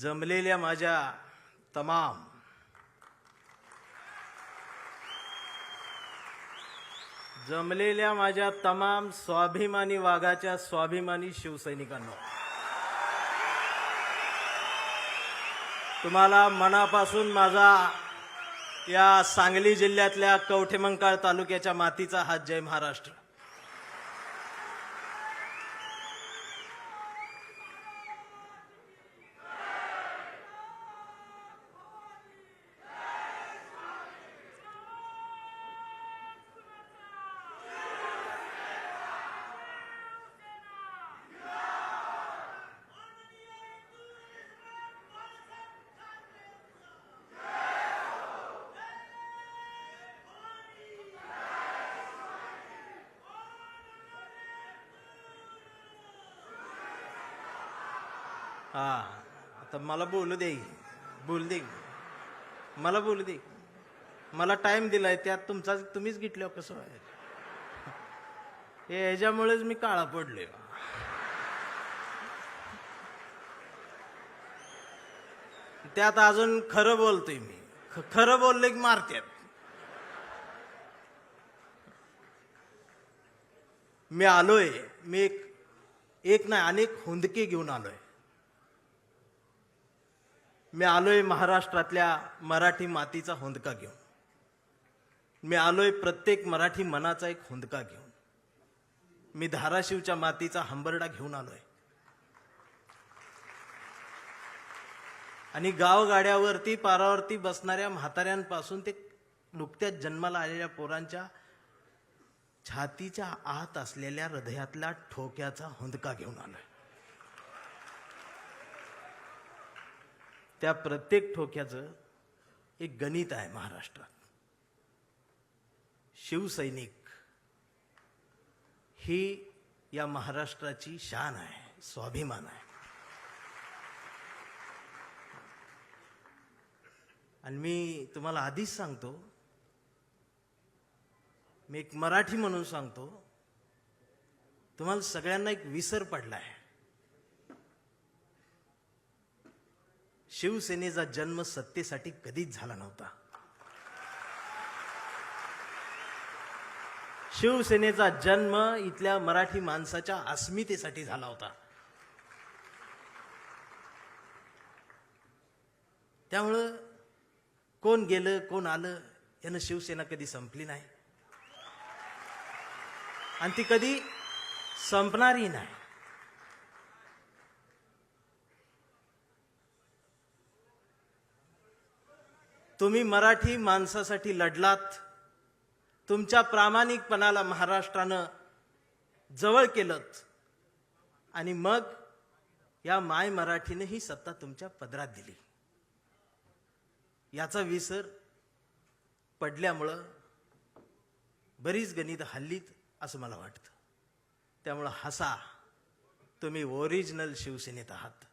जमलेल्या माझ्या तमाम स्वाभिमानी वाघाच्या स्वाभिमानी शिवसैनिकांनो, तुम्हाला मनापासून माझा या सांगली जिल्ह्यातल्या कवठेमंकाळ तालुक्याच्या मातीचा हात जय महाराष्ट्र. हा, आता मला बोलू दे, मला बोलू दे. मला टाइम दिलाय, त्यात तुम्हीच घेतलं कसं आहे. हे ह्याच्यामुळेच मी काळा पडले. त्यात अजून खरं बोलतोय मी. खरं बोलले की मारत्यात. मी आलोय, मी एक नाही अनेक हुंदके घेऊन आलोय. मी आलोय महाराष्ट्रातल्या मराठी मातीचा हुंदका घेऊन. मी आलोय प्रत्येक मराठी मनाचा एक हुंदका घेऊन. मी धाराशिवच्या मातीचा हंबरडा घेऊन आलोय. आणि गावगाड्यावरती पारावरती बसणाऱ्या म्हाताऱ्यांपासून ते नुकत्याच जन्माला आलेल्या पोरांच्या छातीच्या आत असलेल्या हृदयातल्या ठोक्याचा हुंदका घेऊन आलोय. त्या प्रत्येक ठोक्याचं एक गणित आहे महाराष्ट्रात. शिवसैनिक ही या महाराष्ट्राची शान आहे, स्वाभिमान आहे. आणि मी तुम्हाला आधीच सांगतो, मी एक मराठी म्हणून सांगतो, तुम्हाला सगळ्यांना एक विसर पडलाय. शिवसेनेचा जन्म सत्तेसाठी कधीच झाला नव्हता. शिवसेनेचा जन्म इथल्या मराठी माणसाच्या अस्मितेसाठी झाला होता. त्यामुळं कोण गेलं कोण आलं यानं शिवसेना कधी संपली नाही आणि ती कधी संपणारही नाही. तुम्ही मराठी माणसासाठी लढलात. तुमच्या प्रामाणिकपणाला महाराष्ट्रानं जवळ केलंत आणि मग या माय मराठीने ही सत्ता तुमच्या पदरात दिली. याचा विसर पडल्यामुळं बरीच गणित हल्लीत असं मला वाटतं. त्यामुळं हसा, तुम्ही ओरिजिनल शिवसेनेत आहात.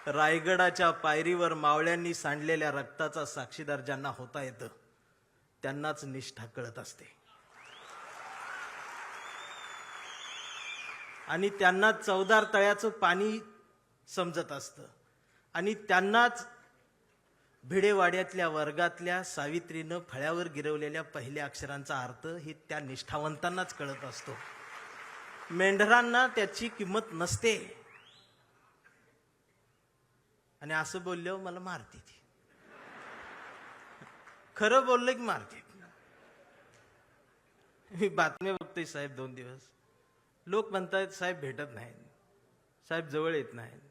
रायगडाच्या पायरीवर मावळ्यांनी सांडलेल्या रक्ताचा साक्षीदार ज्यांना होता येतं त्यांनाच निष्ठा कळत असते आणि त्यांना चवदार तळ्याचं पाणी समजत असतं आणि त्यांनाच भिडेवाड्यातल्या वर्गातल्या सावित्रीनं फळ्यावर गिरवलेल्या पहिल्या अक्षरांचा अर्थ ही त्या निष्ठावंतांनाच कळत असतो. मेंढरांना त्याची किंमत नसते. आणि असं बोलल्यावर मला मारते ती. खरं बोललं की मारते. मी बातम्या बघतोय साहेब 2 दिवस. लोक म्हणतात साहेब भेटत नाहीत, साहेब जवळ येत नाहीत.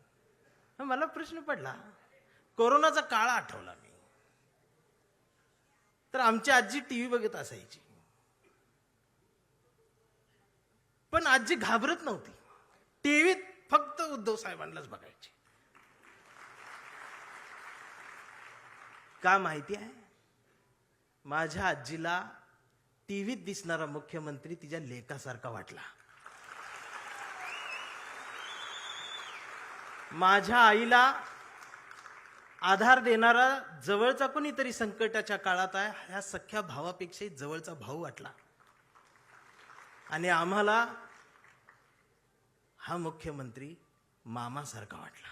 मला प्रश्न पडला, कोरोनाचा काळ आठवला मी. तर आमची आजी टीव्ही बघत असायची, पण आजी घाबरत नव्हती. टीव्हीत फक्त उद्धव साहेबांनाच बघायची. का माहिती आहे? माझ्या आजीला टीव्हीत दिसणारा मुख्यमंत्री तिच्या लेकासारखा वाटला. माझ्या आईला आधार देणारा जवळचा कोणीतरी संकटाच्या काळात आहे ह्या सख्या भावापेक्षा जवळचा भाऊ वाटला. आणि आम्हाला हा मुख्यमंत्री मामासारखा वाटला.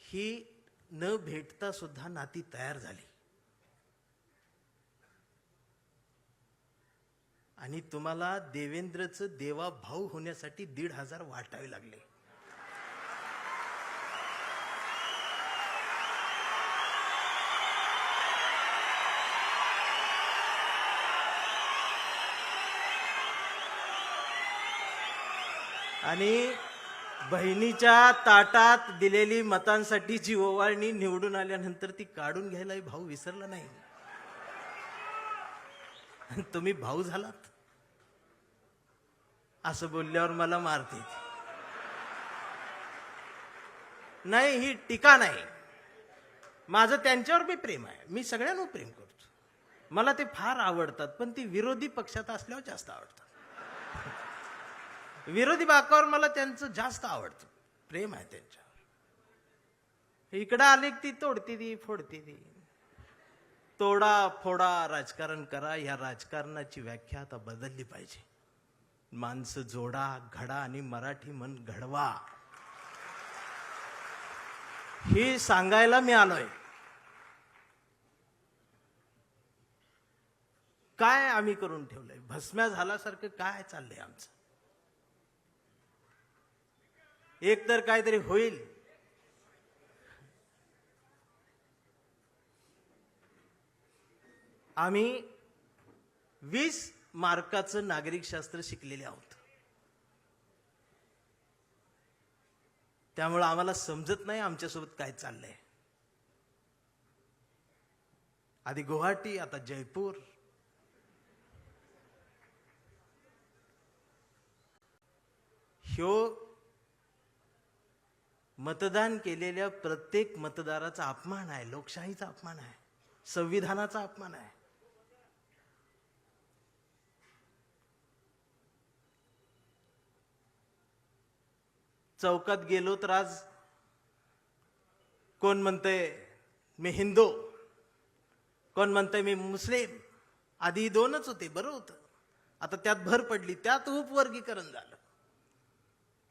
ही न भेटता सुद्धा नाती तयार झाली. आणि तुम्हाला देवेंद्रचं देवा भाऊ होण्यासाठी 1,500 वाटावे लागले. आणि बहिणीच्या ताटात दिलेली मतांसाठी जी ओवाळणी निवडून आल्यानंतर ती काढून घ्यायला भाऊ विसरला नाही. तुम्ही भाऊ झालात असं बोलल्यावर मला मारते. नाही, ही टीका नाही. माझं त्यांच्यावर बी प्रेम आहे. मी सगळ्यांवर प्रेम करतो. मला ते फार आवडतात, पण ती विरोधी पक्षात असल्यावर जास्त आवडतात. विरोधी बाकावर मला त्यांचं जास्त आवडतं, प्रेम आहे त्यांच्यावर. इकडं आले ती तोडती ती फोडती ती. तोडा फोडा राजकारण करा. या राजकारणाची व्याख्या आता बदलली पाहिजे. माणसं जोडा, घडा आणि मराठी मन घडवा, हे सांगायला मी आलोय. काय आम्ही करून ठेवलंय? भस्म्या झाल्यासारखं काय चाललंय आमचं? एक तर काहीतरी होईल. आम्ही 20 मार्काचं नागरिकशास्त्र शिकलेले आहोत. त्यामुळे आम्हाला समजत नाही आमच्यासोबत काय चाललंय. आधी गुवाहाटी, आता जयपूर. ह्यो मतदान केलेल्या प्रत्येक मतदाराचा अपमान आहे. लोकशाहीचा अपमान आहे. संविधानाचा अपमान आहे. चौकात गेलो तर आज कोण म्हणतंय मी हिंदू, कोण म्हणतंय मी मुस्लिम. आधी 2च होते, बरं होतं. आता त्यात भर पडली, त्यात उपवर्गीकरण झालं.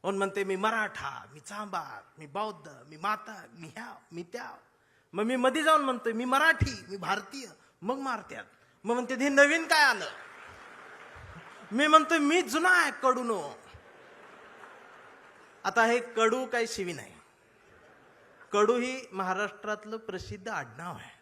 कोण म्हणते मी मराठा, मी चांभार, मी बौद्ध, मी माता, मी ह्या, मी त्या. मग मी मध्ये जाऊन म्हणतोय मी मराठी, मी भारतीय. मग मारत्यात. मग म्हणते हे नवीन काय आलं? मी म्हणतोय मी जुना आहे, कडूनो. आता हे कडू काही शिवी नाही. कडू ही महाराष्ट्रातलं प्रसिद्ध आडनाव आहे.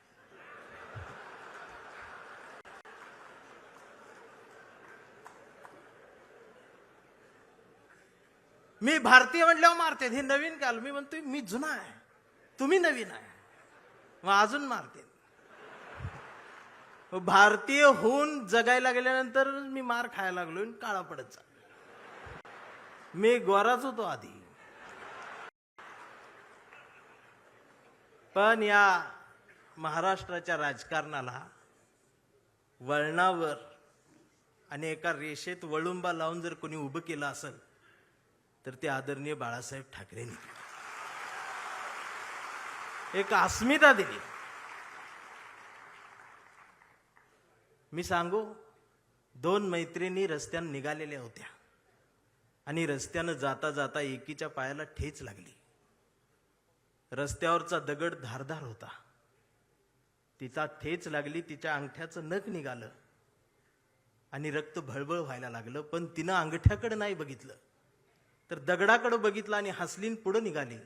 मी भारतीय म्हटल्यावर मारते. हे नवीन काल. मी म्हणतोय मी जुना आहे, तुम्ही नवीन आहे, मग अजून मारते. भारतीय होऊन जगायला गेल्यानंतर मी मार खायला लागलो, काळा पडत चाललो. मी गोराच होतो आधी. पण या महाराष्ट्राच्या राजकारणाला वळणावर आणि एका रेषेत वळुंबा लावून जर कोणी उभं केलं असेल तर ते आदरणीय बाळासाहेब ठाकरेंनी एक अस्मिता दिली. मी सांगू, 2 मैत्रिणी रस्त्यानं निघालेल्या होत्या आणि रस्त्यानं जाता जाता एकीच्या पायाला ठेच लागली. रस्त्यावरचा दगड धारदार होता. तिचा ठेच लागली, तिच्या अंगठ्याचं नख निघालं आणि रक्त भळभळ व्हायला लागलं. पण तिनं अंगठ्याकडे नाही बघितलं, तर दगडाकडे बघितलं आणि हसलीन पुढे निघाली.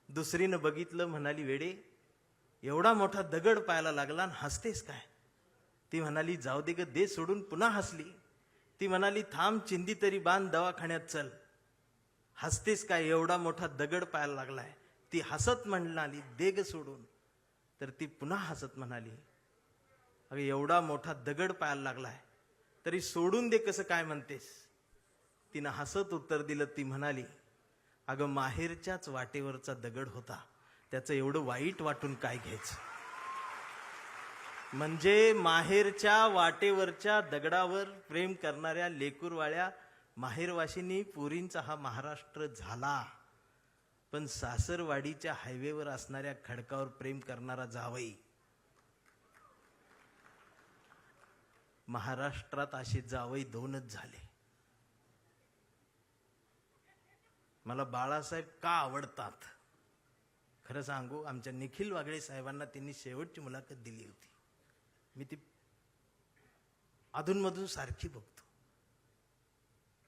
दुसरीनं बघितलं, म्हणाली वेडे, एवढा मोठा दगड पायाला लागला आणि हसतेस काय? ती म्हणाली जाऊ दे ग, दे सोडून. पुन्हा हसली. ती म्हणाली थांब, चिंदी तरी बांध, दवाखान्यात चल. हसतेस काय? एवढा मोठा दगड पायाला लागलाय. ती हसत म्हणाली दे ग सोडून. तर ती पुन्हा हसत म्हणाली अगं एवढा मोठा दगड पायाला लागलाय तरी सोडून दे कसं काय म्हणतेस? तिनं हसत उत्तर दिलं. ती म्हणाली अगं माहेरच्याच वाटेवरचा दगड होता, त्याचं एवढं वाईट वाटून काय घ्यायचं? म्हणजे माहेरच्या वाटेवरच्या दगडावर प्रेम करणाऱ्या लेकूरवाळ्या माहेरवाशींनी पुरींचा हा महाराष्ट्र झाला. पण सासरवाडीच्या हायवेवर असणाऱ्या खडकावर प्रेम करणारा जावई महाराष्ट्रात असे जावई 2च झाले. मला बाळासाहेब का आवडतात खरं सांगू, आमच्या निखिल वागळे साहेबांना त्यांनी शेवटची मुलाखत दिली होती. मी ती अधूनमधून सारखी बघतो.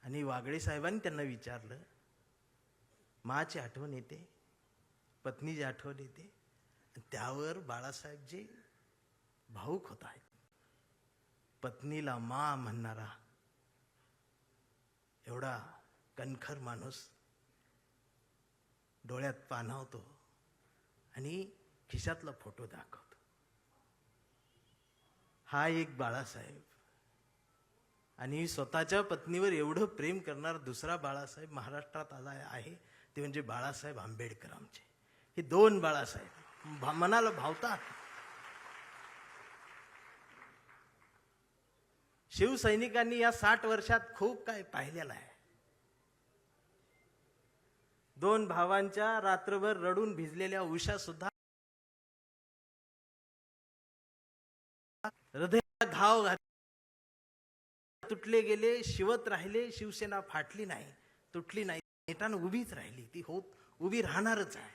आणि वागळे साहेबांनी त्यांना विचारलं, माची आठवण येते, पत्नीची आठवण येते. त्यावर बाळासाहेब जे भाऊक होत आहेत. पत्नीला मा म्हणणारा एवढा कणखर माणूस डोळ्यात पाणावतो आणि खिशातला फोटो दाखवतो. हा एक बाळासाहेब. आणि स्वतःच्या पत्नीवर एवढं प्रेम करणारा दुसरा बाळासाहेब महाराष्ट्रात आला आहे ते म्हणजे बाळासाहेब आंबेडकर. आमचे हे 2 बाळासाहेब मनाला भावतात. शिवसैनिकांनी या 60 वर्षात खूप काय पाहिलेलं आहे. 2 भावांच्या रात्रभर रडून भिजलेल्या उषा सुद्धा हृदयात घाव घातले, तुटले गेले, शिवत राहिले. शिवसेना फाटली नाही, तुटली नाही, नेटानं उभीच राहिली. ती उभी राहणारच आहे.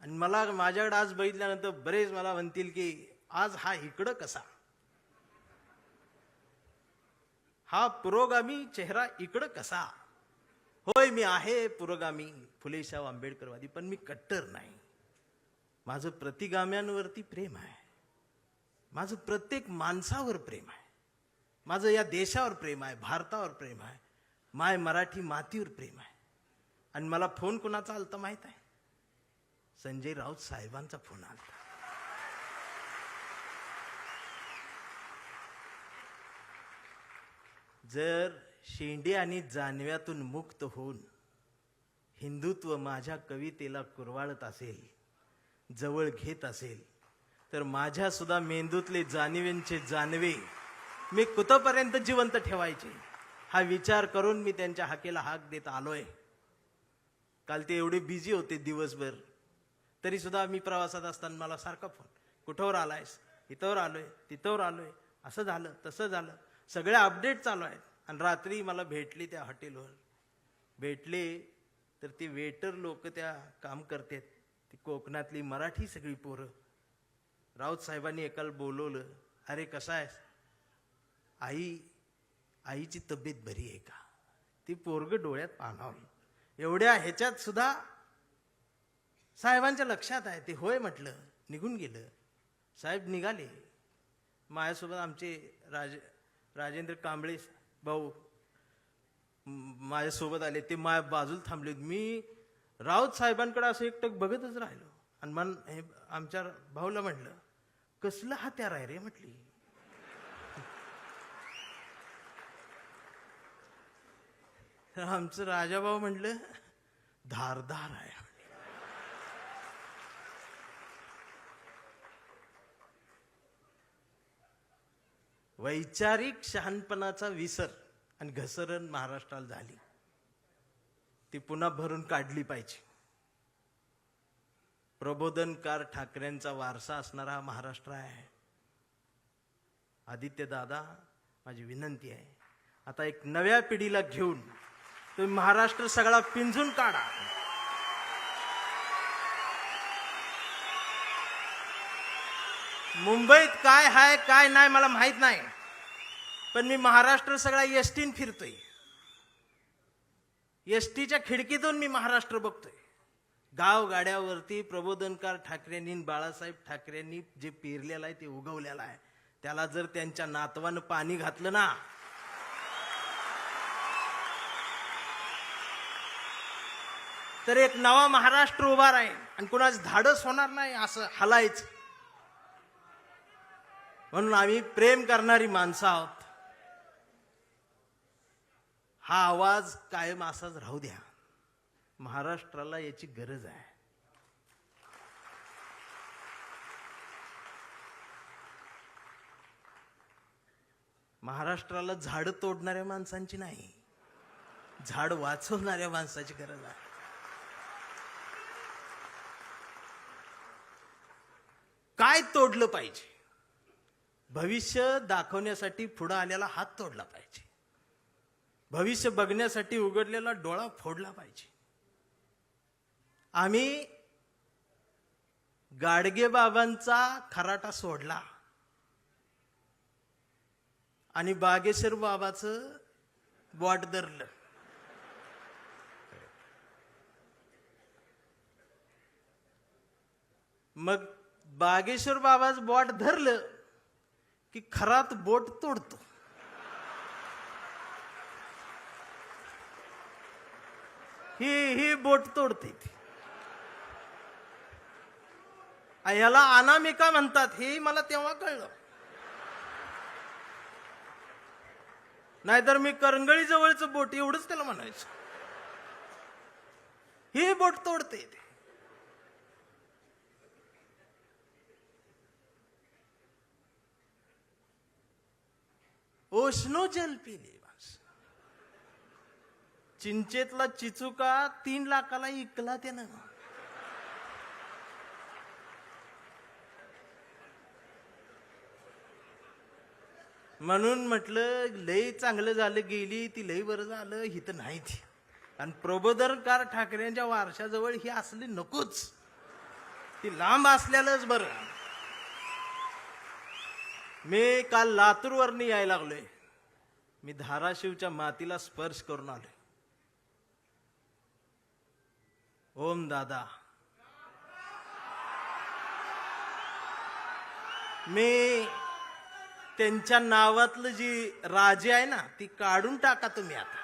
आणि मला माझ्याकडे आज बघितल्यानंतर बरेच मला म्हणतील की आज हा इकडं कसा, हा पुरोगामी चेहरा इकडं कसा. होय, मी आहे पुरोगामी, फुलेशाह आंबेडकरवादी, पण मी कट्टर नाही. माझं प्रतिगाम्यांवरती प्रेम आहे. माझं प्रत्येक माणसावर प्रेम आहे. माझं या देशावर प्रेम आहे, भारतावर प्रेम आहे, माय मराठी मातीवर प्रेम आहे. आणि मला फोन कुणाचा आलता माहित आहे? संजय राऊत साहेबांचा फोन आलता. जर शेंडे आणि जानव्यातून मुक्त होऊन हिंदुत्व माझ्या कवितेला कुरवाळत असेल, जवळ घेत असेल, तर माझ्या सुद्धा मेंदूतले जाणीवेंचे जानवे मी कुठपर्यंत जिवंत ठेवायचे हा विचार करून मी त्यांच्या हाकेला हाक देत आलोय. काल ते एवढे बिझी होते दिवसभर, तरी सुद्धा मी प्रवासात असताना मला सारखा फोन, कुठवर आलायस, इथवर आलोय, तिथवर आलोय, असं झालं तसं झालं, सगळे अपडेट चालू आहेत. आणि रात्री मला भेटली त्या हॉटेलवर. भेटले तर ते वेटर लोक त्या काम करतात, ती कोकणातली मराठी सगळी पोरं. राऊत साहेबांनी एकाला बोलवलं, अरे कसा आहेस, आईची तब्येत बरी आहे का. ती पोरग डोळ्यात पाणावलं. एवढ्या ह्याच्यात सुद्धा साहेबांच्या लक्षात आहे. ते होय म्हटलं, निघून गेलं. साहेब निघाले. माझ्यासोबत आमचे राजेंद्र कांबळे भाऊ माझ्यासोबत आले. ते माझ्या बाजूला थांबले. मी राऊत साहेबांकडे असं एकटक बघतच राहिलो. आणि आमच्या भाऊला म्हटलं, कसलं हत्यार आहे रे म्हटली. आमचं राजाभाऊ म्हटलं, धारदार आहे. वैचारिक शहाणपणाचा विसर आणि घसरण महाराष्ट्राला झाली. ती पुन्हा भरून काढली पाहिजे. प्रबोधनकार ठाकरेंचा वारसा असणारा हा महाराष्ट्र आहे. आदित्य दादा, माझी विनंती आहे, आता एक नव्या पिढीला घेऊन तुम्ही महाराष्ट्र सगळा पिंजून काढा. मुंबईत काय आहे काय नाही मला माहित नाही, पण मी महाराष्ट्र सगळा एसटीन फिरतोय. एसटीच्या खिडकीतून मी महाराष्ट्र बघतोय. गावगाड्यावरती प्रबोधनकार ठाकरेंनी, बाळासाहेब ठाकरेंनी जे पेरलेलं आहे ते उगवलेलं आहे. त्याला जर त्यांच्या नातवानं पाणी घातलं ना, तर एक नवा महाराष्ट्र उभा राहील. आणि कुणाच धाडस होणार नाही असं हलायचं. म्हणून आम्ही प्रेम करणारी माणसं आहोत. हा आवाज कायम असाच राहू द्या. महाराष्ट्राला याची गरज आहे. महाराष्ट्राला झाड तोडणाऱ्या माणसांची नाही, झाड वाचवणाऱ्या माणसाची गरज आहे. तोडलं पाहिजे. भविष्य दाखवण्यासाठी पुढं आलेला हात तोडला पाहिजे. भविष्य बघण्यासाठी उघडलेला डोळा फोडला पाहिजे. आम्ही गाडगे बाबांचा खराटा सोडला आणि बागेश्वर बाबाचं बोट धरलं. मग बागेश्वर बाबाचं बोट धरलं की खरात बोट तोडतो. ही बोट तोडते. याला अनामिका म्हणतात हे मला तेव्हा कळलं. नाहीतर मी करंगळी जवळचं बोट एवढंच त्याला म्हणायचं. ही बोट तोडते. ओशनो जल पिले बस. चिंचेतला चिचुका 3 लाखाला इकला त्यानं. म्हणून म्हटलं लय चांगलं झालं गेली ती, लय बरं झालं ही तर नाही ती. आणि प्रबोधनकार ठाकरेंच्या वारशाजवळ ही असली नकोच, ती लांब असल्यालाच बरं. मी काल लातूरवरनं यायला लागलोय. मी धाराशिवच्या मातीला स्पर्श करून आलोय. ओम दादा, मी त्यांच्या नावातलं जी राजे आहे ना ती काढून टाका तुम्ही. आता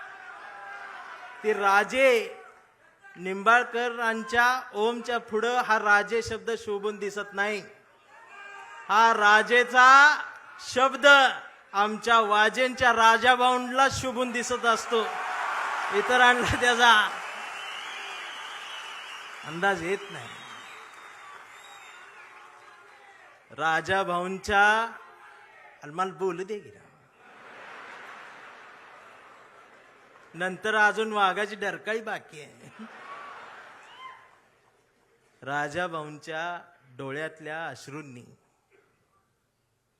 ते राजे निंबाळकरांच्या ओमच्या पुढं हा राजे शब्द शोभून दिसत नाही. हा राजेचा शब्द आमच्या वाजेंच्या राजाभाऊंला शोभून दिसत असतो. इतरांना त्याचा अंदाज येत नाही. राजाभाऊंच्या मला बोलू दे गिरा. नंतर अजून वाघाची डरकाळी बाकी आहे. राजाभाऊंच्या डोळ्यातल्या अश्रूंनी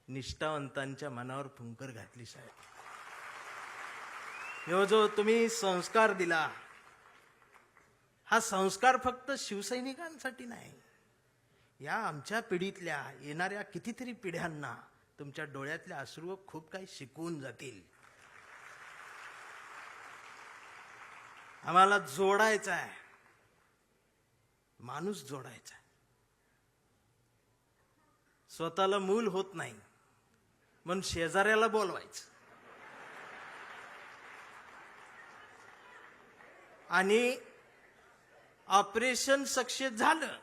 निष्ठावंतांच्या मनावर फुंकर घातली. साहेब, ह्यो जो तुम्ही संस्कार दिला, हा संस्कार फक्त शिवसैनिकांसाठी नाही, या आमच्या पिढीतल्या येणाऱ्या कितीतरी पिढ्यांना तुमच्या डोळ्यातल्या अश्रू खूप काही शिकवून जातील. आम्हाला जोडायचा आहे, माणूस जोडायचा आहे. स्वतःला मूल होत नाही म्हणून शेजाऱ्याला बोलवायचं आणि ऑपरेशन सक्सेस झालं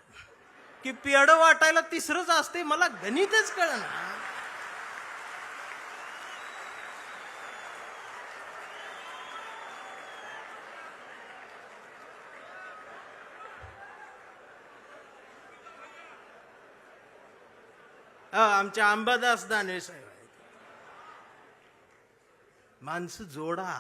की पेढं वाटायला तिसरंच असते. मला गणितच कळना. आमच्या अंबादास दानवे साहेब आहेत. माणसं जोडा.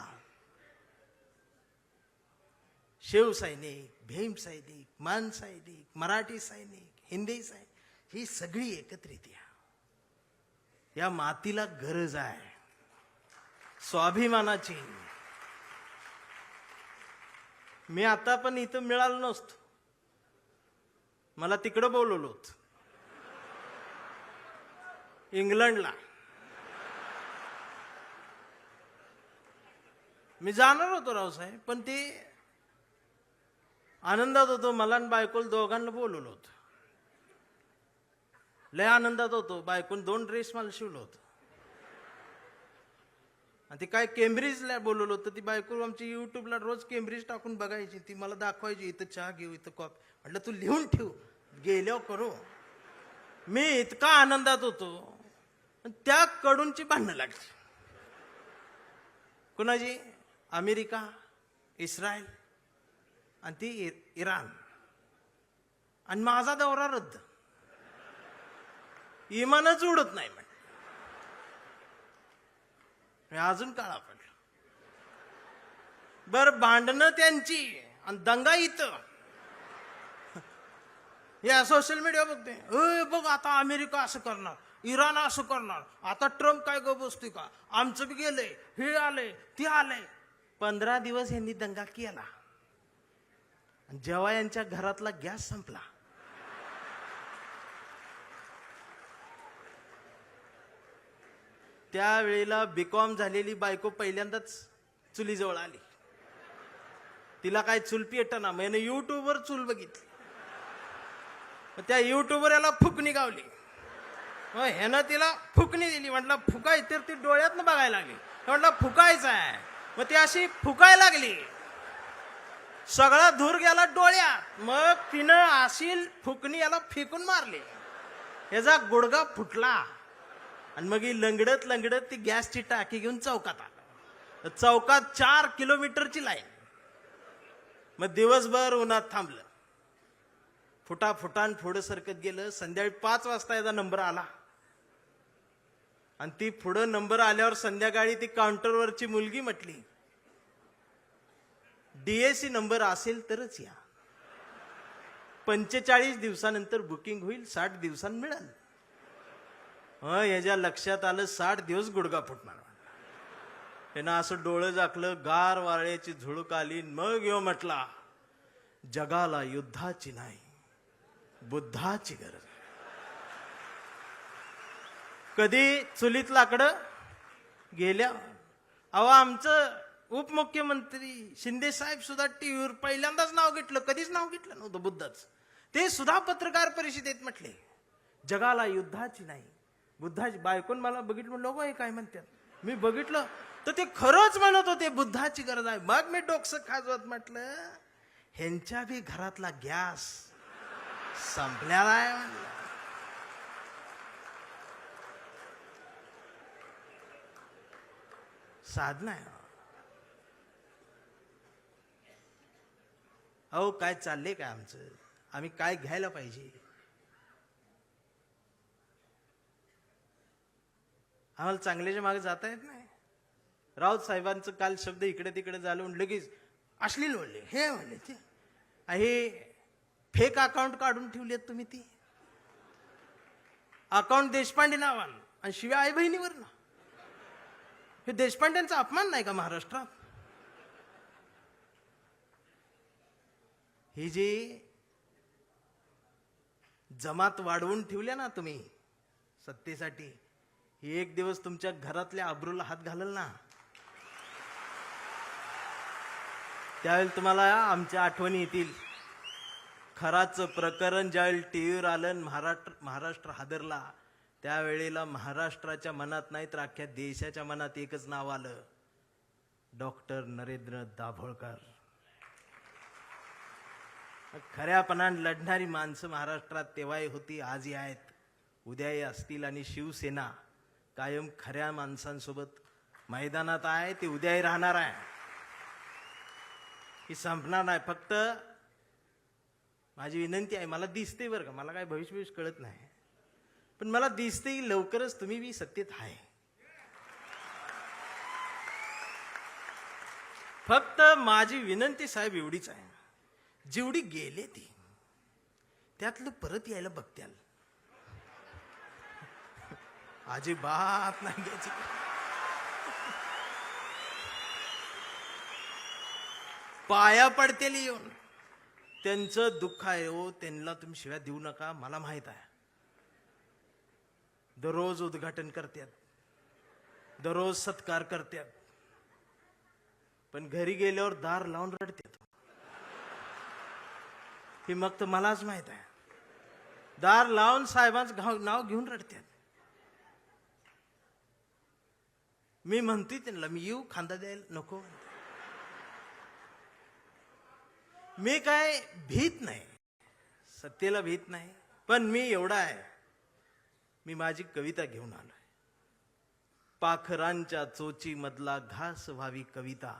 शिवसैनिक, भीम सैनिक, मान सैनिक, मराठी सैनिक, हिंदी सैनिक, ही सगळी एकत्रित या मातीला गरज आहे स्वाभिमानाची. मी आता पण इथं मिळालो नसतो, मला तिकडं बोलवलं होतं इंग्लंडला. मी जाणार होतो रावसाहेब, पण ते आनंदात होतो. मला आणि बायकोला दोघांना बोलवलं होतं. लय आनंदात होतो. बायकोन 2 ड्रेस मला शिवलं होतं. आणि ते काय केम्ब्रिजला बोलवलं होतं. ती बायको आमची युट्यूबला रोज केम्ब्रिज टाकून बघायची. ती मला दाखवायची, इथं चहा घेऊ, इथं कॉफी. म्हटलं तू लिहून ठेव, गेल्यावर करू. मी इतका आनंदात होतो, त्या कडूनची भांडणं लागली. कुणाची? अमेरिका, इस्रायल आणि ती इराण. आणि माझा दौरा रद्द. इमानच उडत नाही म्हण. मी अजून काळा पडलो. बर भांडणं त्यांची आणि दंगा इथं. या सोशल मीडिया बघते, बघ आता अमेरिका असं करणार, इराण असं करणार, आता ट्रम्प काय गो बसतोय का, आमचं बी गेलंय, हे आलंय ते आलंय. 15 दिवस यांनी दंगा केला. जेव्हा यांच्या घरातला गॅस संपला, त्यावेळेला बीकॉम झालेली बायको पहिल्यांदाच चुलीजवळ आली. तिला काय चूल पेटना, मैंने युट्यूबवर चूल बघितली. त्या युट्यूबवर याला फुकणी गावली. ह्यानं तिला फुकणी दिली. म्हटलं फुकाय, तर ती डोळ्यातनं बघायला लागली. म्हटलं फुकायचं आहे. मग ती अशी फुकायला लागली, सगळा धूर गेला डोळ्यात. मग तिनं अशी फुकणी याला फेकून मारली, याचा गुडगा फुटला. आणि मग ही लंगडत लंगडत ती गॅसची टाकी घेऊन चौकात आला. चौकात 4 किलोमीटरची लाईन. मग दिवसभर उन्हात थांबलं. फुटाफुटान पुढं सरकत गेलं. संध्याकाळी 5 वाजता याचा नंबर आला. आणि ती पुढं नंबर आल्यावर संध्याकाळी ती काउंटरवरची मुलगी म्हटली, डीएसी नंबर असेल तरच या, 45 दिवसानंतर बुकिंग होईल, 60 दिवसांनी मिळेल. याच्या लक्षात आलं 60 दिवस गुडगा फुटणार. त्यानं असं डोळं झाकलं, गार वाऱ्याची झुळूक आली. मग यो म्हटला, जगाला युद्धाची नाही, बुद्धाची गरज. कधी चुलीत लाकडं गेल्या. अहो, आमचं उपमुख्यमंत्री शिंदे साहेब सुद्धा टीव्हीवर पहिल्यांदाच नाव घेतलं, कधीच नाव घेतलं नव्हतं बुद्धाचं. ते सुद्धा पत्रकार परिषदेत म्हटले, जगाला युद्धाची नाही, बुद्धाची. बायकोन मला बघितलं, लोक हे काय म्हणतात. मी बघितलं तर ते खरंच म्हणत होते, बुद्धाची गरज आहे. मग मी डोकसं खाजवत म्हटलं, ह्यांच्या बी घरातला गॅस संपलेला आहे म्हणलं. साधना आहे. अहो, काय चाललंय काय आमचं, आम्ही काय घ्यायला पाहिजे. आम्हाला चांगल्याच्या मागे जाता येत नाही. राऊत साहेबांचं काल शब्द इकडे तिकडे झालं, लगेच अश्लील बोलले, हे म्हणले ते. हे फेक अकाउंट काढून ठेवलेत तुम्ही. ती अकाउंट देशपांडे नावानं, आणि शिवाय आई बहिणीवर ना. हे देशपांड्यांचा अपमान नाही का महाराष्ट्रात? ही जी जमात वाढवून ठेवल्या ना तुम्ही सत्तेसाठी, ही एक दिवस तुमच्या घरातल्या अब्रूला हात घालल ना, त्यावेळेला तुम्हाला आमच्या आठवणी येतील. खराचं प्रकरण ज्यावेळी टीव्हीवर आलं, महाराष्ट्र हादरला, त्यावेळेला महाराष्ट्राच्या मनात नाही तर अख्ख्या देशाच्या मनात एकच नाव आलं, डॉक्टर नरेंद्र दाभोळकर. खऱ्यापणाने लढणारी माणसं महाराष्ट्रात तेव्हाही होती, आजही आहेत, उद्याही असतील. आणि शिवसेना कायम खऱ्या माणसांसोबत मैदानात आहे, ती उद्याही राहणार आहे, ही संपणार नाही. फक्त माझी विनंती आहे, मला दिसते बरं का, मला काय भविष्य कळत नाही, पण मला दिसते लवकरच तुम्ही बी सत्तेत आहे. फक्त माझी विनंती साहेब एवढीच आहे, जेवढी गेले ती त्यातलं परत यायला बघत्याल, अजिबात नाही घ्यायची. पाया पडतेली येऊन त्यांचं दुःख आहे हो, त्यांना तुम्ही शिव्या देऊ नका. मला माहित आहे, दररोज उद्घाटन करतात, दररोज सत्कार करतात, पण घरी गेल्यावर दार लावून रडतात. हे मग तर मलाच माहित आहे, दार लावून साहेबांचं नाव घेऊन रडतात. मी म्हणतोय त्यांना, मी येऊ खांदा द्यायला नको. मी काय भीत नाही, सत्तेला भीत नाही, पण मी एवढा आहे, मी माझी कविता घेऊन आलोय. पाखरांच्या चोची मधला घास व्हावी कविता,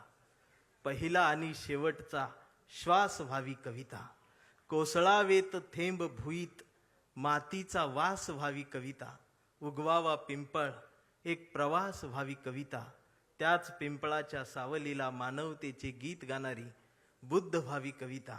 पहिला आणि शेवटचा श्वास व्हावी कविता, कोसळावेत थेंब भुईत मातीचा वास व्हावी कविता, उगवावा पिंपळ एक प्रवास व्हावी कविता, त्याच पिंपळाच्या सावलीला मानवतेचे गीत गाणारी बुद्ध व्हावी कविता,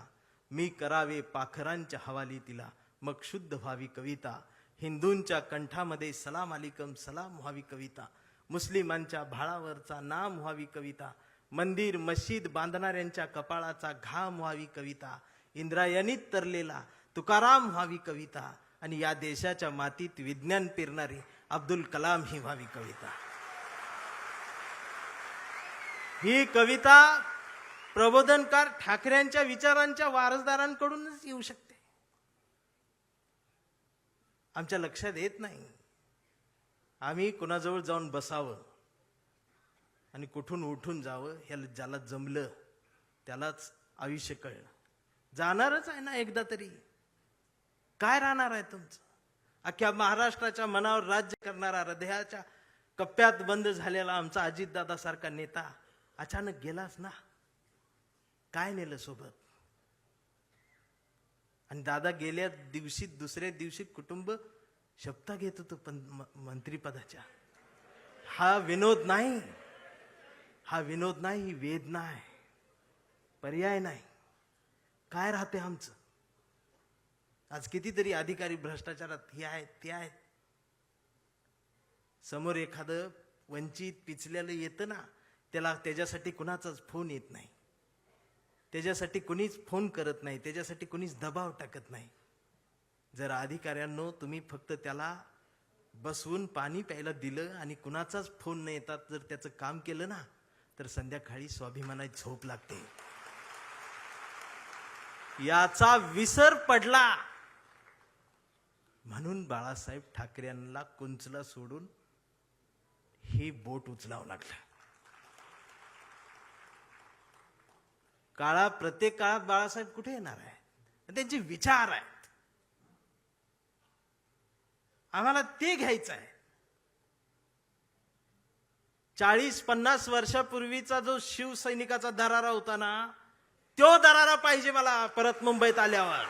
मी करावे पाखरांच्या हवाली तिला मग शुद्ध व्हावी कविता. हिंदूंच्या कंठामध्ये सलाम अलिकम सलाम व्हावी कविता. मुस्लिमांच्या भाळावरचा नाम व्हावी कविता. मंदिर मस्जिद बांधणाऱ्यांच्या कपाळाचा घाम व्हावी कविता. इंद्रायणीत तरलेला तुकाराम व्हावी कविता. आणि या देशाच्या मातीत विज्ञान पेरणारी अब्दुल कलाम ही व्हावी कविता. ही कविता प्रबोधनकार ठाकरेंच्या विचारांच्या वारसदारांकडूनच येऊ शकते. आमच्या लक्षात येत नाही. आम्ही कुणाजवळ जाऊन बसावं आणि कुठून उठून जावं, ह्याला ज्याला जमलं त्यालाच आयुष्य कळलं. जाणारच आहे ना एकदा तरी. काय राहणार आहे तुमचं? अख्ख्या महाराष्ट्राच्या मनावर राज्य करणारा, हृदयाच्या कप्प्यात बंद झालेला आमचा अजितदादा सारखा नेता अचानक गेलाच ना. काय नेलं सोबत? आणि दादा गेल्या दिवशी दुसऱ्या दिवशी कुटुंब शपथा घेत होतं मंत्रीपदाच्या. हा विनोद नाही, हा विनोद नाही, ही वेदना आहे. पर्याय नाही. काय राहते आमचं? आज कितीतरी अधिकारी भ्रष्टाचारात हे आहेत ते आहेत. समोर एखादं वंचित पिचलेलं येतं ना, त्याच्यासाठी कुणाचाच फोन येत नाही, त्याच्यासाठी कुणीच फोन करत नाही, त्याच्यासाठी कुणीच दबाव टाकत नाही. जर अधिकाऱ्यांनो तुम्ही फक्त त्याला बसवून पाणी प्यायला दिलं आणि कुणाचाच फोन न येतात जर त्याचं काम केलं ना, तर संध्याकाळी स्वाभिमानाची झोप लागते. याचा विसर पडला म्हणून बाळासाहेब ठाकरे यांना कुंचला सोडून ही बोट उचलावं लागलं. प्रत्येक काळात बाळासाहेब कुठे येणार आहे? त्यांचे विचार आहेत, आम्हाला ते घ्यायचं आहे. 40-50 वर्षापूर्वीचा जो शिवसैनिकाचा दरारा होता ना, तो दरारा पाहिजे मला परत मुंबईत आल्यावर.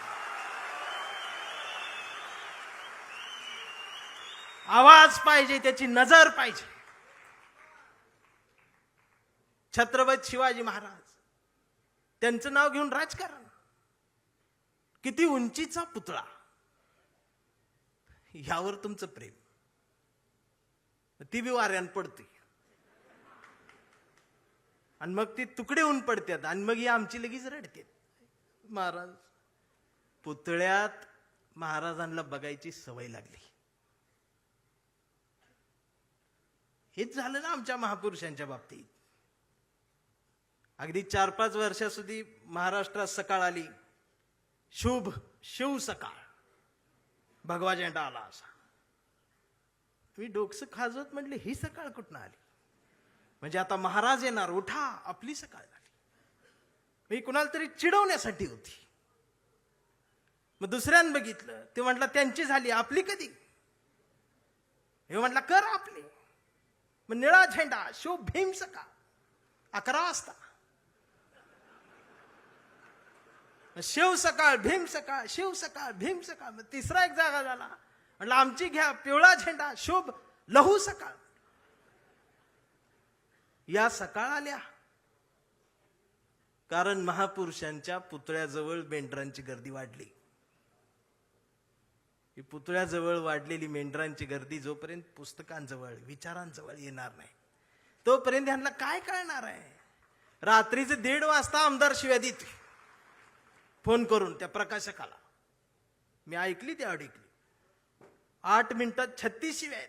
आवाज पाहिजे, त्याची नजर पाहिजे. छत्रपती शिवाजी महाराज, त्यांचं नाव घेऊन राजकारण. किती उंचीचा पुतळा, यावर तुमचं प्रेम. ती बी वाऱ्यान पडते आणि मग ती तुकडे होऊन पडतात आणि मग ही आमची लगेच रडते. महाराज, पुतळ्यात महाराजांना बघायची सवय लागली. हेच झालं ना आमच्या महापुरुषांच्या बाबतीत. अगदी 4-5 वर्षाસુધી महाराष्ट्रात सकाळ आली, शुभ शिव सकाळ, भगवा झेंडा आला असा. मी डोकसं खाजवत म्हटले, ही सकाळ कुठनं आली? म्हणजे आता महाराज येणार, उठा, आपली सकाळ झाली. मी कुणाला तरी चिडवण्यासाठी होती. मग दुसऱ्यानं बघितलं, ते म्हटलं त्यांची झाली, आपली कधी? हे म्हटलं कर आपली. मग निळा झेंडा, शुभ भीम सकाळ, 11 वाजता. शिव सकाळ, भीम सकाळ, शिव सकाळ, भीम सकाळ. मग तिसरा एक जागा झाला, म्हटलं आमची घ्या, पिवळा झेंडा, शुभ लहू सकाळ. या सकाळ आल्या कारण महापुरुषांच्या पुतळ्याजवळ मेंढरांची गर्दी वाढली. ही पुतळ्याजवळ वाढलेली मेंढरांची गर्दी जोपर्यंत पुस्तकांजवळ, विचारांजवळ येणार नाही, तोपर्यंत ह्यांना काय कळणार आहे? रात्रीचे 1:30 वाजता आमदार शिव्या देते फोन करून त्या प्रकाशकाला. मी ऐकली, ती ऐकली. 8 मिनिटात 36 शिव्या आहेत.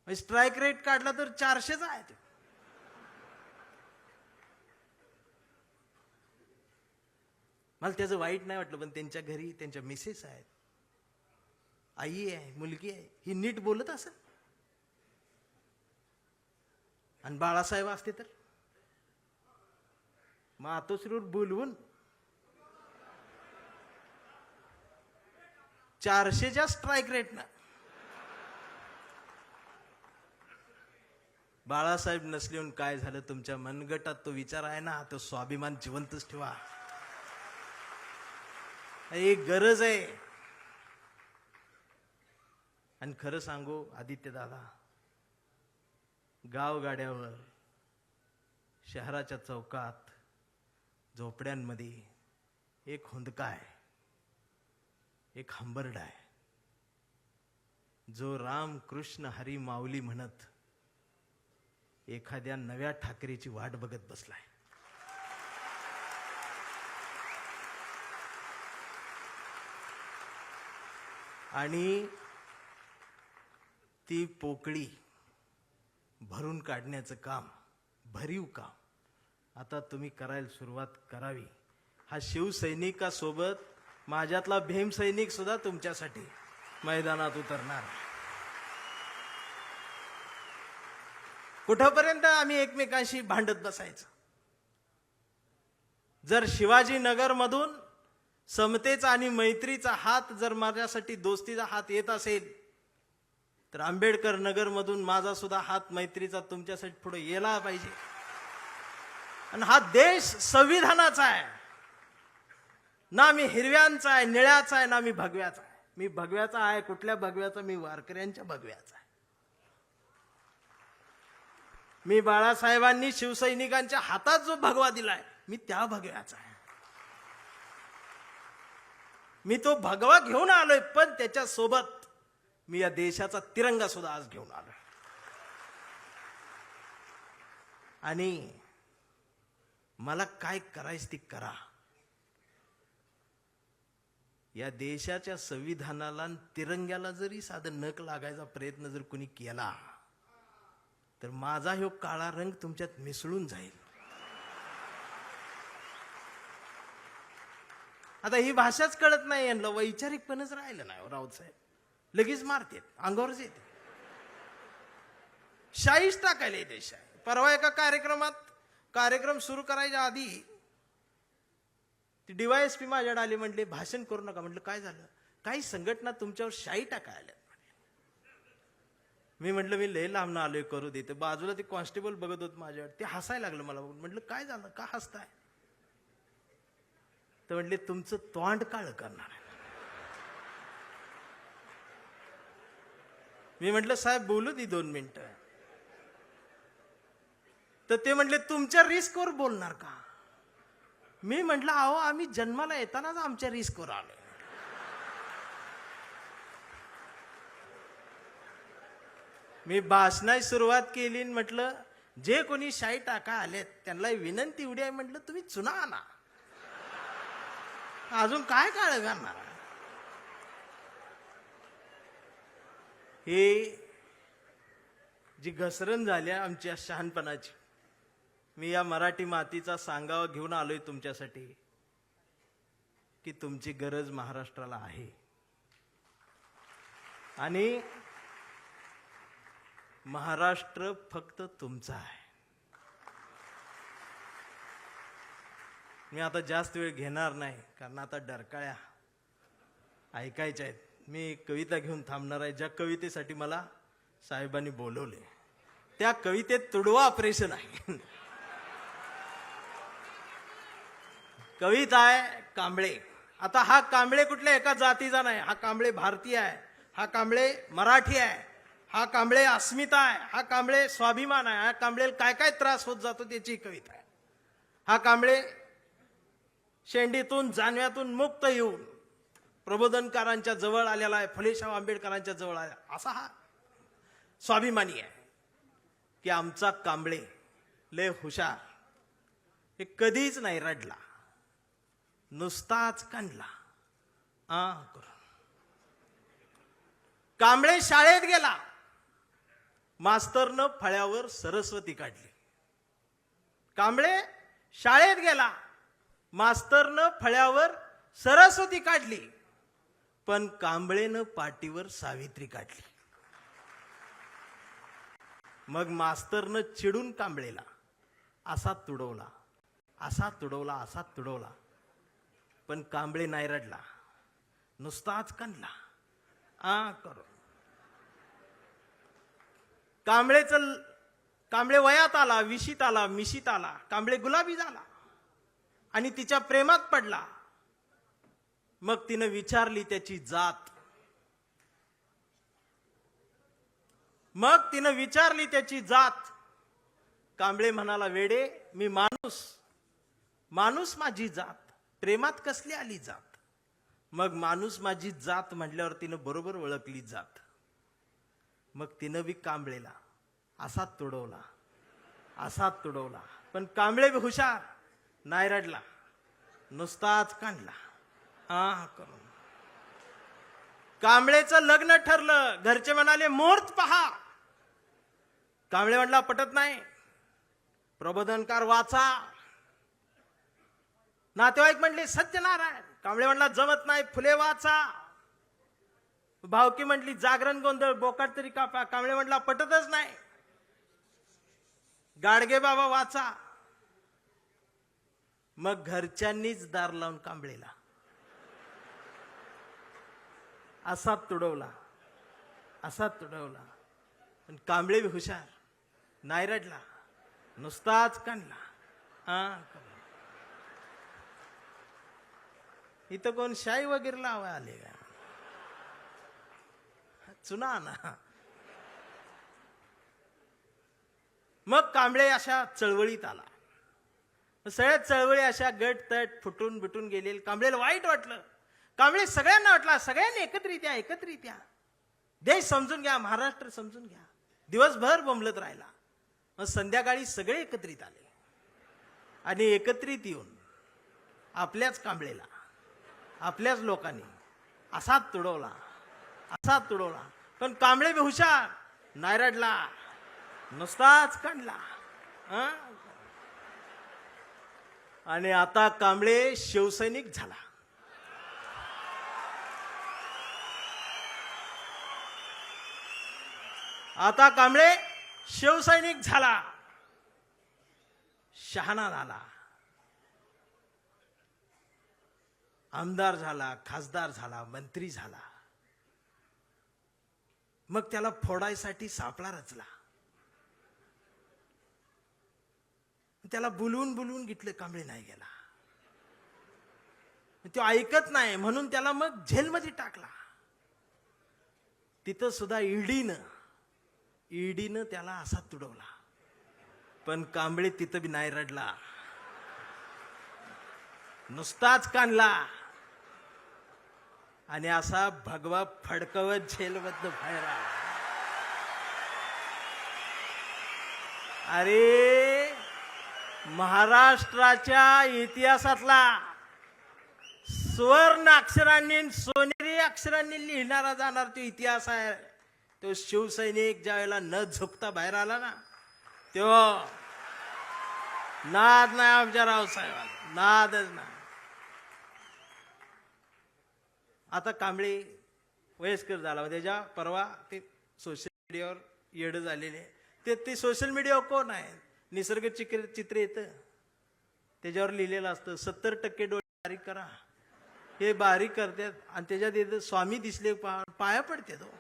स्ट्राईक रेट काढला तर 400च आहे. मला त्याचं वाईट नाही वाटलं, पण त्यांच्या घरी त्यांच्या मिसेस आहेत, आई आहे, मुलगी आहे, ही नीट बोलत असेल. आणि बाळासाहेब असते तर मातोश्रीवर बोलवून 400च्या स्ट्राईक रेटनं. बाळासाहेब नसलेून काय झालं? तुमच्या मनगटात तो विचार आहे ना, तो स्वाभिमान जिवंतच ठेवा. एक गरज आहे. आणि खरं सांगू आदित्य दादा, गावगाड्यावर, शहराच्या चौकात झोपड्यांमध्ये एक हुंदका आहे, एक हंबरडा आहे, जो राम कृष्ण हरी माऊली म्हणत एखाद्या नव्या ठाकरेची वाट बघत बसलाय. आणि ती पोकळी भरून काढण्याचं काम, भरीव काम आता तुम्ही करायला सुरुवात करावी. हा शिवसैनिकासोबत माझ्यातला भीमसैनिक सुद्धा तुमच्यासाठी मैदानात उतरणार. कुठपर्यंत आम्ही एकमेकांशी भांडत बसायचं? जर शिवाजीनगर मधून समतेचा आणि मैत्रीचा हात, जर माझ्यासाठी दोस्तीचा हात येत असेल, तर आंबेडकर नगर मधून माझा सुद्धा हात मैत्रीचा तुमच्यासाठी पुढे येला पाहिजे. आणि हा देश संविधानाचा आहे ना, मी हिरव्यांचा आहे, निळ्याचा आहे, ना मी भगव्याचा आहे. मी भगव्याचा आहे. कुठल्या भगव्याचा? मी वारकऱ्यांच्या भगव्याचा आहे. मी बाळासाहेबांनी शिवसैनिकांच्या हातात जो भगवा दिलाय, मी त्या भगव्याचा आहे. मी तो भगवा घेऊन आलोय, पण त्याच्या सोबत मी या देशाचा तिरंगा सुद्धा आज घेऊन आलोय. आणि मला काय करायचं ती करा. या देशाच्या संविधानाला तिरंग्याला जरी साधं नख लागायचा प्रयत्न जर कोणी केला, तर माझा ह्यो काळा रंग तुमच्यात मिसळून जाईल. आता ही भाषाच कळत नाही यांना, वैचारिकपणच राहिलं नाही. राऊत साहेब लगेच मारतेत, अंगावरच येते, शाईच टाकायला देश आहे. परवा एका कार्यक्रम सुरू करायच्या आधी ती DYSP माझ्याकडे आली, म्हटले भाषण करू नका. म्हटलं काय झालं? काही संघटना तुमच्यावर शाई टाकायला. मी म्हटलं मी लय लांब आलोय, करू दे. बाजूला ते कॉन्स्टेबल बघत होत माझ्यावर, ते हसायला लागलं मला बघून. म्हटलं काय झालं, का हसताय? तर म्हटले तुमचं तोंड काळ करणार आहे. मी म्हटलं साहेब बोलू दे 2 मिनिटं. तर ते म्हटले तुमच्या रिस्कवर बोलणार का? मी म्हटलं अहो आम्ही जन्माला येतानाच आमच्या रिस्कवर आलोय. मी भाषणाची सुरुवात केली, म्हटलं जे कोणी शाई टाका आलेत त्यांना विनंती एवढी आहे, म्हटलं तुम्ही चुना आणा, अजून काय काळ करणार. हे जी घसरण झाली आमच्या शहाणपणाची, मी या मराठी मातीचा सांगावा घेऊन आलोय तुमच्यासाठी की तुमची गरज महाराष्ट्राला आहे. आणि महाराष्ट्र फक्त तुमचा आहे. मी आता जास्त वेळ घेणार नाही, कारण आता डरकाळ्या ऐकायच्या आहेत. मी कविता घेऊन थांबणार आहे. ज्या कवितेसाठी मला साहेबांनी बोलवले, त्या कवितेत तुडवा ऑपरेशन आहे. कविता आहे कांबळे. आता हा कांबळे कुठल्या एका जातीचा नाही, हा कांबळे भारतीय आहे, हा कांबळे मराठी आहे, हा कांबळे अस्मिता आहे, हा कांबळे स्वाभिमान आहे, हा कांबळे काय काय त्रास होत जातो त्याची कविता आहे. हा कांबळे शेंडीतून जानव्यातून मुक्त येऊन प्रबोधनकारांच्या जवळ आलेला आहे, फुलेशाह आंबेडकरांच्या जवळ आला, असा हा स्वाभिमानी आहे. की आमचा कांबळे लय हुशार, हे कधीच नाही रडला, नुसताच कांडला. कांबळे शाळेत गेला, मास्तरनं फळ्यावर सरस्वती काढली. कांबळे शाळेत गेला, मास्तरनं फळ्यावर सरस्वती काढली, पण कांबळेनं पाटीवर सावित्री काढली. मग मास्तरनं चिडून कांबळेला असा तुडवला, असा तुडवला, असा तुडवला, पण कांबळे नाही रडला, नुसताच कांडला. करू कांबळे वयात आला, विशीत आला, मिशीत आला, कांबळे गुलाबी झाला आणि तिच्या प्रेमात पडला. मग तिनं विचारली त्याची जात, कांबळे म्हणाला वेडे मी माणूस, माणूस माझी जात, प्रेमात कसली आली जात. मग माणूस माझी जात म्हटल्यावर तिनं बरोबर ओळखली जात. मग तिनं बी कांबळेला असाच तुडवला, असाच तुडवला. पण कांबळे बी हुशार, नाही रडला, नुसताच काढला करून. कांबळेचं लग्न ठरलं. घरचे म्हणाले मुहूर्त पहा. कांबळे म्हटला पटत नाही, प्रबोधनकार वाचा. नातेवाईक म्हणले सत्यनारायण. कांबळे म्हणला जमत नाही, फुले वाचा. भावकी म्हटली जागरण गोंधळ, बोकाट तरी कापा. कांबळे म्हटला पटतच नाही, गाडगे बाबा वाचा. मग घरच्यांनीच दार लावून कांबळेला असाच तुडवला, असाच तुडवला. पण कांबळे बी हुशार, नाही रडला, नुसताच काढला. इथं कोण शाई वगैरे लावा आले का? चुना ना. मग कांबळे अशा चळवळीत आला. सगळ्या चळवळी अशा गट तट फुटून बिटून गेले. कांबळेला वाईट वाटलं. कांबळे सगळ्यांना वाटला, सगळ्यांनी एकत्रित या, एकत्रित या, देश समजून घ्या, महाराष्ट्र समजून घ्या. दिवसभर बोंबलत राहिला. मग संध्याकाळी सगळे एकत्रित आले आणि एकत्रित येऊन आपल्याच कांबळेला, आपल्याच लोकांनी असाच तुडवला, असाच तुडवला. पण कांबळे बी हुशार, नाही रडला, नुसताच काढला. आणि आता कांबळे शिवसैनिक झाला. आता कांबळे शिवसैनिक झाला, शहाणा झाला, आमदार झाला, खासदार झाला, मंत्री झाला. मग त्याला फोडायसाठी सापळा रचला. त्याला बुलवून बुलवून घेतलं, कांबळे नाही गेला. तो ऐकत नाही म्हणून त्याला मग जेलमध्ये टाकला. तिथं सुद्धा ईडीनं त्याला असा तुडवला. पण कांबळे तिथं बी नाही रडला, नुसताच काढला. आणि असा भगवा फडकवत जेलमधनं बाहेर आला. अरे महाराष्ट्राच्या इतिहासातला सुवर्ण अक्षरांनी, सोनेरी अक्षरांनी लिहिणारा जाणार तो इतिहास आहे. तो शिवसैनिक ज्या वेळेला न झुकता बाहेर आला ना, तो नाद नाही आमच्या रावसाहेबाला, नादच नाही. आता कांबळे वयस्कर झाला. त्याच्या परवा ते सोशल मीडियावर येड झालेले. ते सोशल मीडियावर कोण आहे, निसर्ग चित्र येतं, त्याच्यावर लिहिलेलं असतं 70% डोळे बारीक करा. हे बारीक करतात आणि त्याच्यात येतं स्वामी दिसले पाया पडते. तो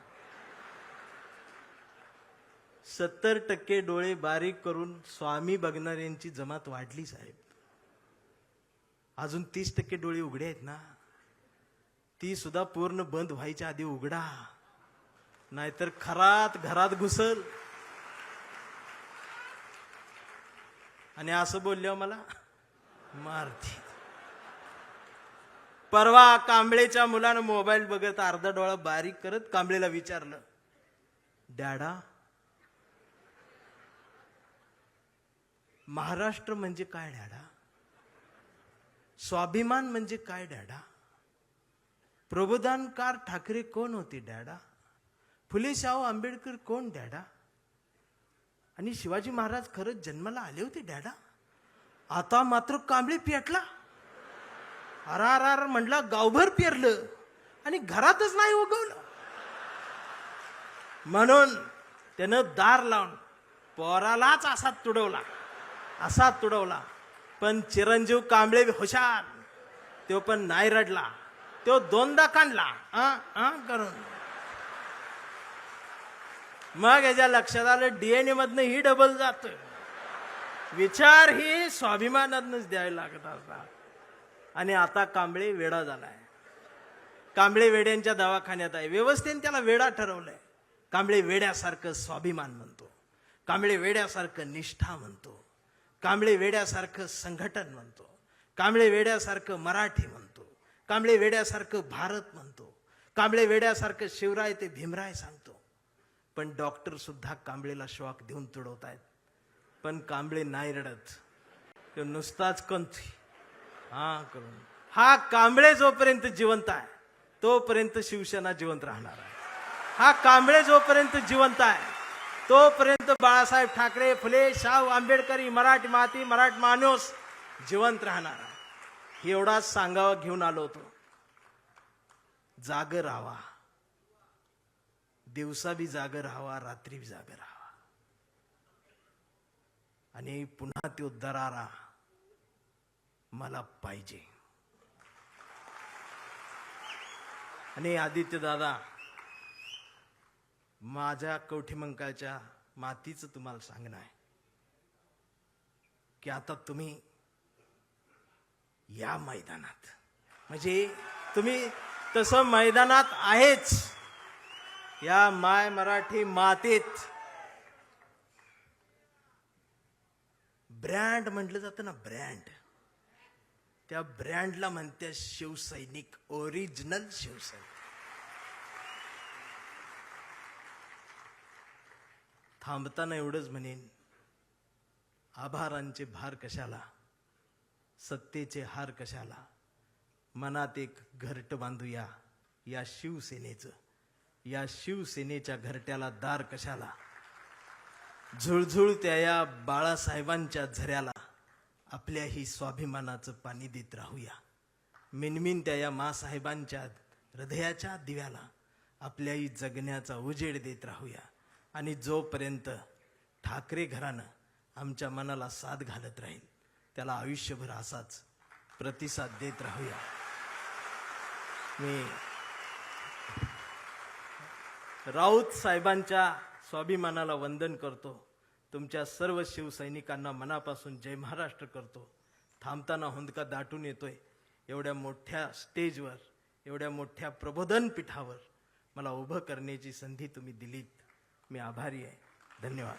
70% डोळे बारीक करून स्वामी बघणाऱ्यांची जमात वाढली साहेब. अजून 30% डोळे उघडे आहेत ना, ती सुद्धा पूर्ण बंद व्हायच्या आधी उघडा, नाहीतर खरात घरात घुसल. आणि असं बोलल्यावर मला मारते. परवा कांबळेच्या मुलानं मोबाईल बघत अर्धा डोळा बारीक करत कांबळेला विचारलं, डॅडा महाराष्ट्र म्हणजे काय डॅडा? स्वाभिमान म्हणजे काय डॅडा? प्रबोधनकार ठाकरे कोण होते डॅडा? फुले शाहू आंबेडकर कोण डॅडा? आणि शिवाजी महाराज खरंच जन्माला आले होते डॅडा? आता मात्र कांबळे पेटला. अरार म्हटला, गावभर पेरलं आणि घरातच नाही उगवलं. म्हणून त्यानं दार लावून पोरालाच असाच तुडवला, असाच तुडवला. पण चिरंजीव कांबळे हुशार, तो पण नाही रडला, तो दोनदा काढला करून. मग याच्या लक्षात आलं डीएनए मधनं ही डबल जात. विचार ही स्वाभिमानातनच द्यायला लागत असतात. आणि आता कांबळे वेडा झालाय. कांबळे वेड्यांच्या दवाखान्यात आहे. व्यवस्थेने त्याला वेडा ठरवलंय. कांबळे वेड्यासारखं स्वाभिमान म्हणतो, कांबळे वेड्यासारखं निष्ठा म्हणतो, कांबळे वेड्यासारखं संघटन म्हणतो, कांबळे वेड्यासारखं मराठी म्हणतो, कांबळे वेड्यासारखं भारत म्हणतो, कांबळे वेड्यासारखं शिवराय ते भीमराय सांगतो. पण डॉक्टर सुद्धा कांबळेला श्वाक देऊन तुडवतायत. पण कांबळे नाही रडत, तो नुसताच कंथी हा करून. हा कांबळे जोपर्यंत जिवंत आहे तोपर्यंत शिवसेना जिवंत राहणार आहे. हा कांबळे जोपर्यंत जिवंत आहे तोपर्यंत बाळासाहेब ठाकरे, फुले, शाहू आंबेडकरी, मराठी माती, मराठी माणूस जिवंत राहणार आहे. हे एवढाच सांगावा घेऊन आलो होतो. जागर राहावा, दिवसा बी जागर राहावा, रात्री बी जागर राहावा, आणि पुन्हा तो दरारा मला पाहिजे. आणि आदित्य दादा, माझ्या कवठीमंकाळच्या मातीचं तुम्हाला सांगणं आहे की आता तुम्ही या मैदानात, म्हणजे तुम्ही तसं मैदानात आहेच, या माय मराठी मातीत ब्रँड म्हटलं जातं ना, ब्रँड, त्या ब्रँडला म्हणते शिवसैनिक, ओरिजिनल शिवसैनिक. थांबताना एवढंच म्हणेन, आभारांचे भार कशाला, सत्तेचे हार कशाला, मनात एक घरट बांधूया या शिवसेनेचं, या शिवसेनेच्या घरट्याला दार कशाला, झुळझुळत्या या बाळासाहेबांच्या झऱ्याला आपल्याही स्वाभिमानाचं पाणी देत राहूया. मिनमिनत्या या मासाहेबांच्या हृदयाच्या दिव्याला आपल्याही जगण्याचा उजेड देत राहूया. आणि जोपर्यंत ठाकरे घराणं आमच्या मनाला साथ घालत राहील त्याला आयुष्यभर असाच प्रतिसाद देत राहूया. मी राऊत साहेबांच्या स्वाभिमानाला वंदन करतो. तुमच्या सर्व शिवसैनिकांना मनापासून जय महाराष्ट्र करतो. थांबताना हुंदका दाटून येतोय. एवढ्या मोठ्या स्टेजवर, एवढ्या मोठ्या प्रबोधन पीठावर मला उभं करण्याची संधी तुम्ही दिलीत. मी आभारी आहे. धन्यवाद.